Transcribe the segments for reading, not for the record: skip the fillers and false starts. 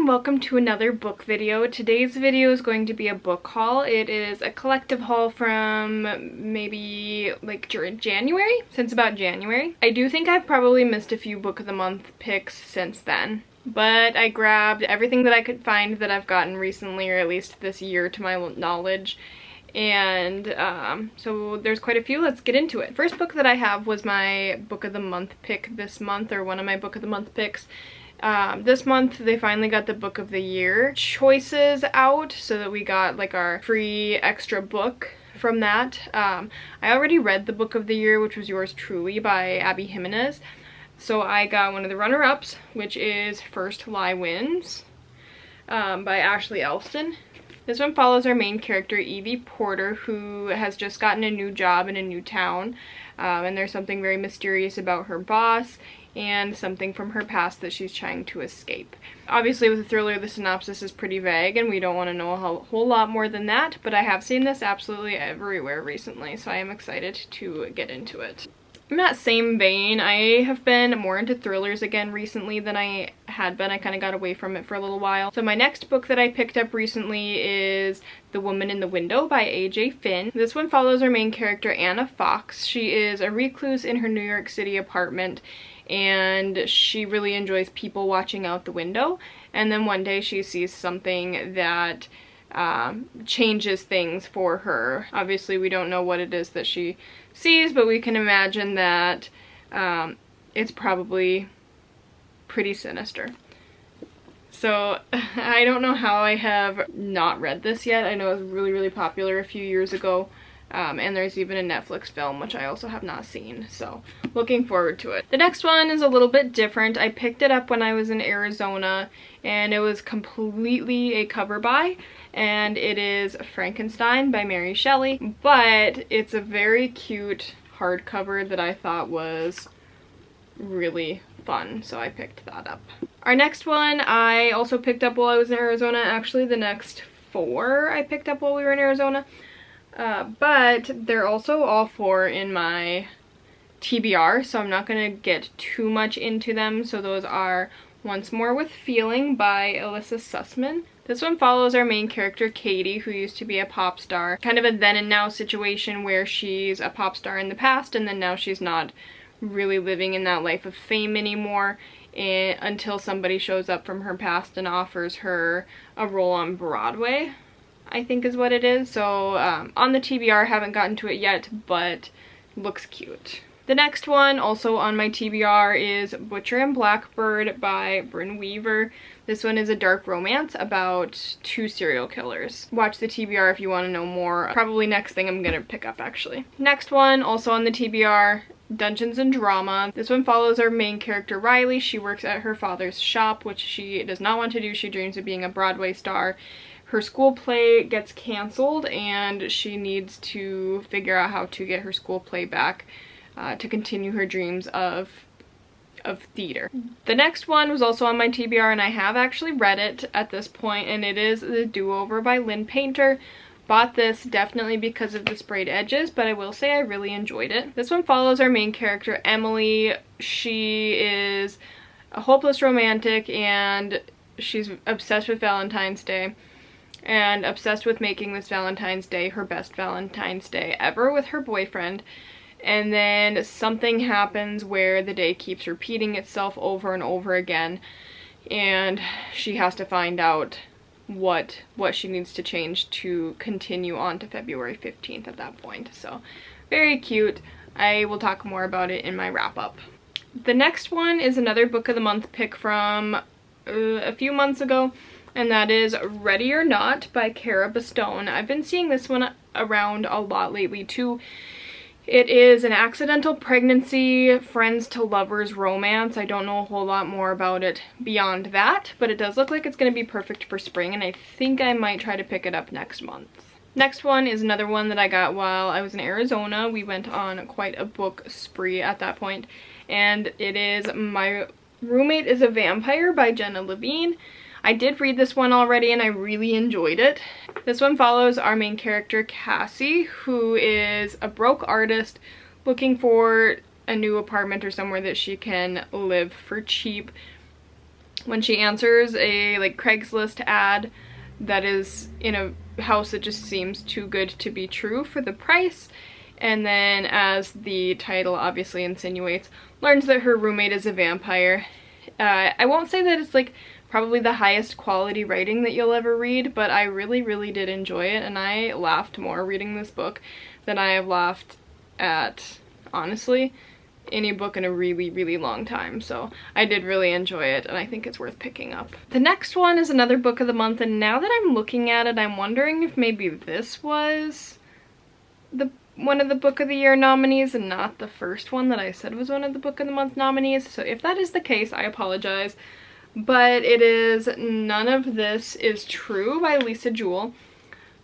and welcome to another book video. Today's video is going to be a book haul. It is a collective haul from maybe like January, since about January. I do think I've probably missed a few book of the month picks since then, but I grabbed everything that I could find that I've gotten recently, or at least this year to my knowledge. And so there's quite a few. Let's get into it. First book that I have was my book of the month pick this month, or one of my book of the month picks. This month they finally got the book of the year choices out, so that we got like our free extra book from that. I already read the book of the year, which was Yours Truly by Abby Jimenez. So I got one of the runner-ups, which is First Lie Wins by Ashley Elston. This one follows our main character, Evie Porter, who has just gotten a new job in a new town, and there's something very mysterious about her boss and something from her past that she's trying to escape. Obviously with a thriller, the synopsis is pretty vague and we don't want to know a whole lot more than that, but I have seen this absolutely everywhere recently, so I am excited to get into it. In that same vein, I have been more into thrillers again recently than I had been. I kind of got away from it for a little while. So my next book that I picked up recently is The Woman in the Window by A.J. Finn. This one follows our main character, Anna Fox. She is a recluse in her New York City apartment, and she really enjoys people watching out the window. And then one day she sees something that changes things for her. Obviously we don't know what it is that she sees, but we can imagine that it's probably pretty sinister. So I don't know how I have not read this yet. I know it was really popular a few years ago, and there's even a Netflix film, which I also have not seen, so looking forward to it. The next one is a little bit different. I picked it up when I was in Arizona, and it was completely a cover buy, and it is Frankenstein by Mary Shelley, but it's a very cute hardcover that I thought was really fun, so I picked that up. Our next one I also picked up while I was in Arizona. Actually, the next four I picked up while we were in Arizona, but they're also all four in my TBR, so I'm not going to get too much into them. So those are Once More with Feeling by Alyssa Sussman. This one follows our main character, Katie, who used to be a pop star. Kind of a then and now situation where she's a pop star in the past, and then now she's not really living in that life of fame anymore, until somebody shows up from her past and offers her a role on Broadway, I think is what it is. So on the TBR, haven't gotten to it yet, but looks cute. The next one, also on my TBR, is Butcher and Blackbird by Brynne Weaver. This one is a dark romance about two serial killers. Watch the TBR if you want to know more. Probably next thing I'm gonna pick up, actually. Next one, also on the TBR, Dungeons and Drama. This one follows our main character, Riley. She works at her father's shop, which she does not want to do. She dreams of being a Broadway star. Her school play gets canceled, and she needs to figure out how to get her school play back to continue her dreams of theater. The next one was also on my TBR, and I have actually read it at this point, and it is The Do-Over by Lynn Painter. Bought this definitely because of the sprayed edges, but I will say I really enjoyed it. This one follows our main character, Emily. She is a hopeless romantic, and she's obsessed with Valentine's Day, and obsessed with making this Valentine's Day her best Valentine's Day ever with her boyfriend. And then something happens where the day keeps repeating itself over and over again, and she has to find out what she needs to change to continue on to February 15th at that point. So very cute. I will talk more about it in my wrap-up. The next one is another book of the month pick from a few months ago, and that is Ready or Not by Kara Bastone. I've been seeing this one around a lot lately too. It is an accidental pregnancy, friends to lovers romance. I don't know a whole lot more about it beyond that, but it does look like it's going to be perfect for spring, and I think I might try to pick it up next month. Next one is another one that I got while I was in Arizona. We went on quite a book spree at that point, and it is My Roommate is a Vampire by Jenna Levine. I did read this one already and I really enjoyed it. This one follows our main character, Cassie, who is a broke artist looking for a new apartment or somewhere that she can live for cheap. when she answers a like Craigslist ad that is in a house that just seems too good to be true for the price. And then, as the title obviously insinuates, learns that her roommate is a vampire. I won't say that it's like probably the highest quality writing that you'll ever read, but I really, really did enjoy it, and I laughed more reading this book than I have laughed at, honestly, any book in a really, really long time. So I did really enjoy it, and I think it's worth picking up. The next one is another book of the month, and now that I'm looking at it, I'm wondering if maybe this was one of the book of the year nominees and not the first one that I said was one of the book of the month nominees. So if that is the case, I apologize. But it is None of This Is True by Lisa Jewell.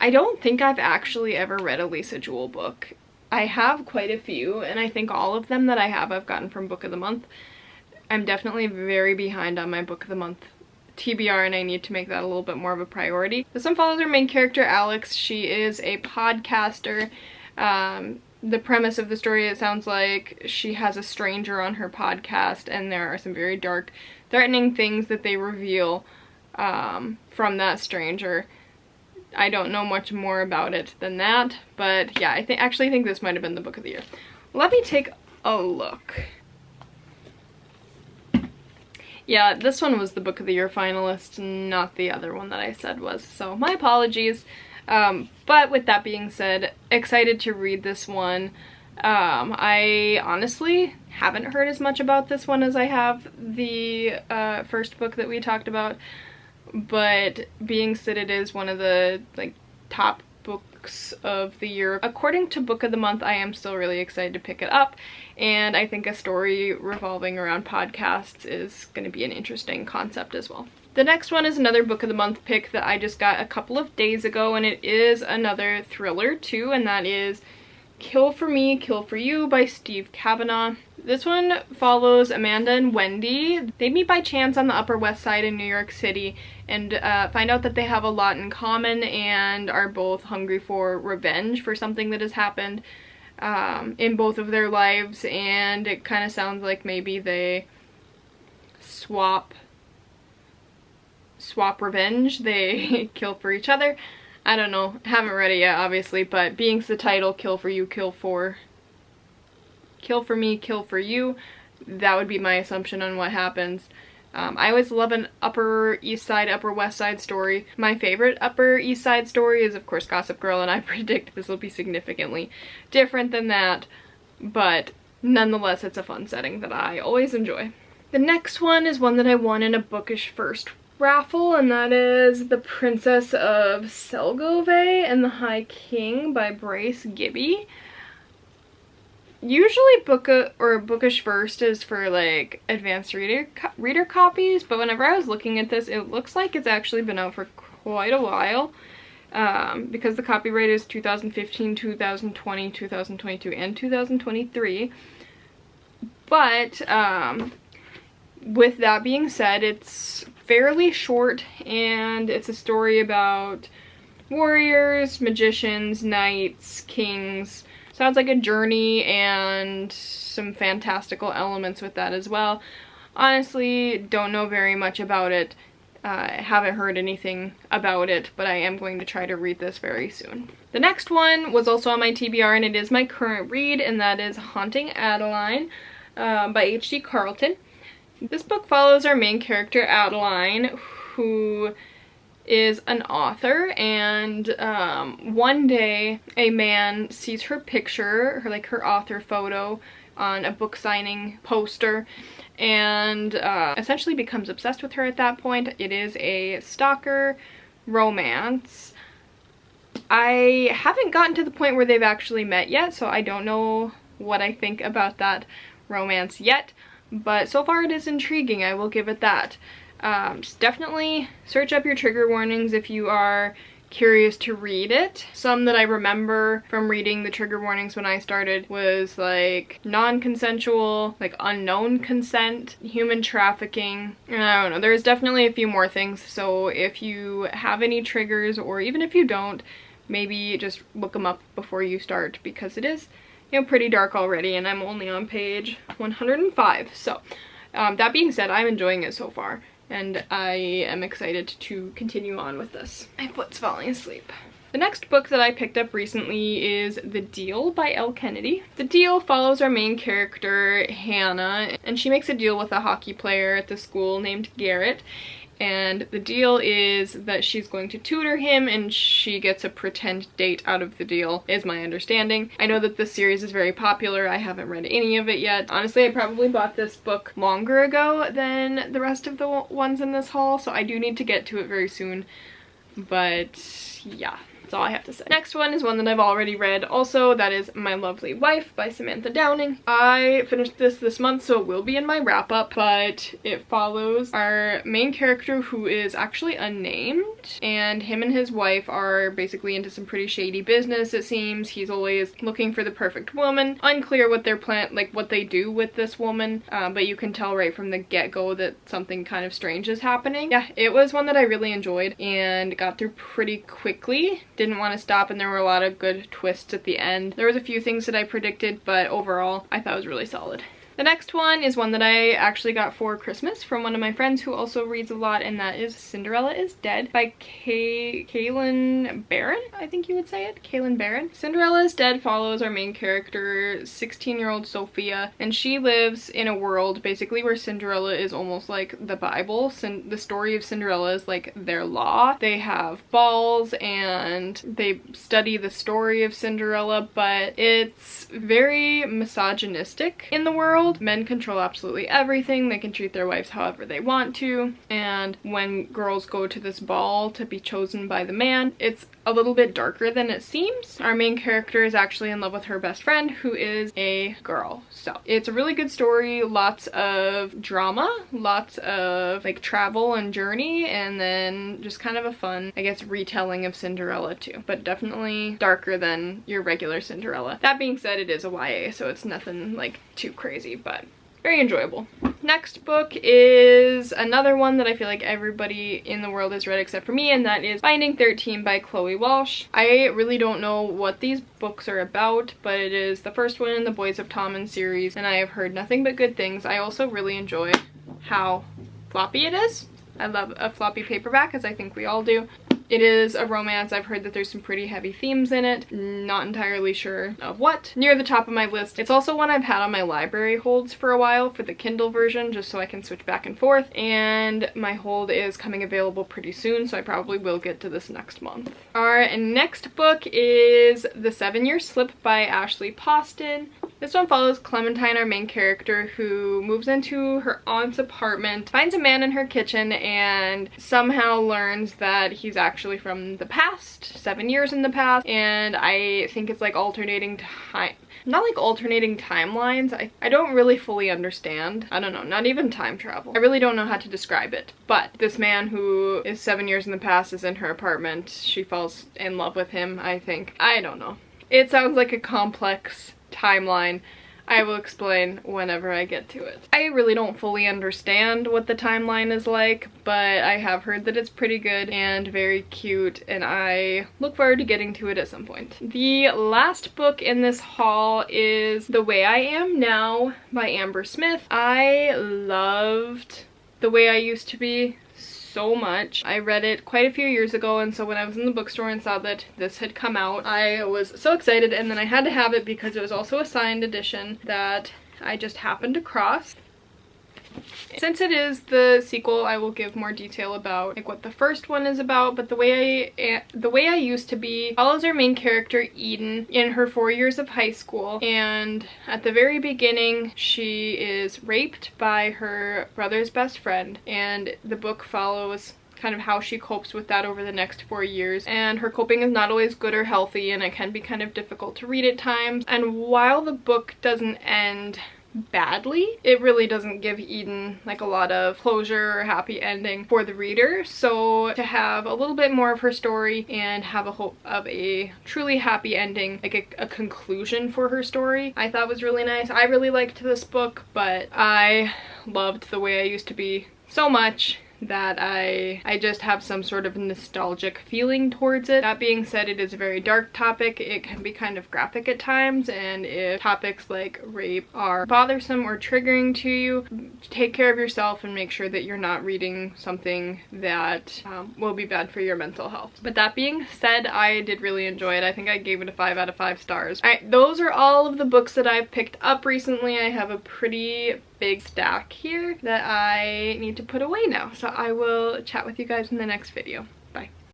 I don't think I've actually ever read a Lisa Jewell book. I have quite a few, and I think all of them that I have I've gotten from Book of the Month. I'm definitely very behind on my Book of the Month TBR, and I need to make that a little bit more of a priority. This one follows our main character, Alex. She is a podcaster. The premise of the story, it sounds like she has a stranger on her podcast, and there are some very dark, threatening things that they reveal from that stranger. I don't know much more about it than that, but yeah, I actually think this might have been the book of the year. Let me take a look. Yeah, this one was the book of the year finalist, not the other one that I said was, so my apologies. But with that being said, excited to read this one. I honestly haven't heard as much about this one as I have the first book that we talked about, but being said it is one of the like top books of the year according to Book of the Month, I am still really excited to pick it up, and I think a story revolving around podcasts is going to be an interesting concept as well. The next one is another Book of the Month pick that I just got a couple of days ago, and it is another thriller too, and that is Kill for Me, Kill for You by Steve Kavanaugh. This one follows Amanda and Wendy. They meet by chance on the Upper West Side in New York City and find out that they have a lot in common and are both hungry for revenge for something that has happened in both of their lives, and it kind of sounds like maybe they swap revenge. They kill for each other. I don't know, haven't read it yet obviously, but being the title, Kill for You, Kill for Me, Kill for You, that would be my assumption on what happens. I always love an Upper East Side, Upper West Side story. My favorite Upper East Side story is of course Gossip Girl, and I predict this will be significantly different than that, but nonetheless it's a fun setting that I always enjoy. The next one is one that I won in a Bookish First raffle, and that is The Princess of Selgove and the High King by Bryce Gibby. Usually Bookish First is for like advanced reader copies, but whenever I was looking at this, it looks like it's actually been out for quite a while, because the copyright is 2015, 2020, 2022, and 2023. But with that being said, it's fairly short, and it's a story about warriors, magicians, knights, kings. Sounds like a journey and some fantastical elements with that as well. Honestly, don't know very much about it. Haven't heard anything about it, but I am going to try to read this very soon. The next one was also on my TBR, and it is my current read, and that is Haunting Adeline by H.D. Carlton. This book follows our main character, Adeline, who is an author, and one day a man sees her picture, her author photo, on a book signing poster, and essentially becomes obsessed with her at that point. It is a stalker romance. I haven't gotten to the point where they've actually met yet, so I don't know what I think about that romance yet, but so far it is intriguing, I will give it that. Just definitely search up your trigger warnings if you are curious to read it. Some that I remember from reading the trigger warnings when I started was like non-consensual, like unknown consent, human trafficking, and I don't know, there's definitely a few more things, so if you have any triggers, or even if you don't, maybe just look them up before you start, because it is, you know, pretty dark already, and I'm only on page 105. So that being said, I'm enjoying it so far, and I am excited to continue on with this. My foot's falling asleep. The next book that I picked up recently is The Deal by Elle Kennedy. The Deal follows our main character, Hannah, and she makes a deal with a hockey player at the school named Garrett. And the deal is that she's going to tutor him and she gets a pretend date out of the deal, is my understanding. I know that this series is very popular. I haven't read any of it yet. Honestly, I probably bought this book longer ago than the rest of the ones in this haul, so I do need to get to it very soon. But yeah. That's all I have to say. Next one is one that I've already read also. That is My Lovely Wife by Samantha Downing. I finished this month, so it will be in my wrap up, but it follows our main character who is actually unnamed, and him and his wife are basically into some pretty shady business, it seems. He's always looking for the perfect woman. Unclear what their plan, like what they do with this woman, but you can tell right from the get-go that something kind of strange is happening. Yeah, it was one that I really enjoyed and got through pretty quickly. Didn't want to stop, and there were a lot of good twists at the end. There was a few things that I predicted, but overall I thought it was really solid. The next one is one that I actually got for Christmas from one of my friends who also reads a lot, and that is Cinderella is Dead by Kaylin Barron, I think you would say it. Kaylin Barron. Cinderella is Dead follows our main character, 16-year-old Sophia, and she lives in a world basically where Cinderella is almost like the Bible. The story of Cinderella is like their law. They have balls and they study the story of Cinderella, but it's very misogynistic in the world. Men control absolutely everything. They can treat their wives however they want to, and when girls go to this ball to be chosen by the man, it's a little bit darker than it seems. Our main character is actually in love with her best friend, who is a girl. So it's a really good story, lots of drama, lots of like travel and journey, and then just kind of a fun, I guess, retelling of Cinderella too, but definitely darker than your regular Cinderella. That being said, it is a YA, so it's nothing like too crazy, but very enjoyable. Next book is another one that I feel like everybody in the world has read except for me, and that is Binding 13 by Chloe Walsh. I really don't know what these books are about, but it is the first one in the Boys of Tommen series, and I have heard nothing but good things. I also really enjoy how floppy it is. I love a floppy paperback, as I think we all do. It is a romance. I've heard that there's some pretty heavy themes in it. Not entirely sure of what. Near the top of my list. It's also one I've had on my library holds for a while for the Kindle version, just so I can switch back and forth. And my hold is coming available pretty soon, so I probably will get to this next month. Our next book is The 7-Year Slip by Ashley Poston. This one follows Clementine, our main character, who moves into her aunt's apartment, finds a man in her kitchen, and somehow learns that he's actually from the past, 7 years in the past, and I think it's like alternating time. Not like alternating timelines. I don't really fully understand. I don't know, not even time travel. I really don't know how to describe it. But this man who is 7 years in the past is in her apartment. She falls in love with him, I think. I don't know. It sounds like a complex timeline. I will explain whenever I get to it. I really don't fully understand what the timeline is like, but I have heard that it's pretty good and very cute, and I look forward to getting to it at some point. The last book in this haul is The Way I Am Now by Amber Smith. I loved The Way I Used to Be so much. I read it quite a few years ago, and so when I was in the bookstore and saw that this had come out, I was so excited, and then I had to have it because it was also a signed edition that I just happened across. Since it is the sequel, I will give more detail about like what the first one is about, but The Way I Used to Be follows our main character Eden in her 4 years of high school, and at the very beginning she is raped by her brother's best friend, and the book follows kind of how she copes with that over the next 4 years, and her coping is not always good or healthy, and it can be kind of difficult to read at times. And while the book doesn't end badly, it really doesn't give Eden like a lot of closure or happy ending for the reader. So to have a little bit more of her story and have a hope of a truly happy ending, like a conclusion for her story, I thought was really nice. I really liked this book, but I loved The Way I Used to Be so much that I just have some sort of nostalgic feeling towards it. That being said, it is a very dark topic. It can be kind of graphic at times, and if topics like rape are bothersome or triggering to you, take care of yourself and make sure that you're not reading something that will be bad for your mental health. But that being said, I did really enjoy it. I think I gave it a 5 out of 5 stars. Alright, those are all of the books that I've picked up recently. I have a pretty big stack here that I need to put away now. So I will chat with you guys in the next video. Bye.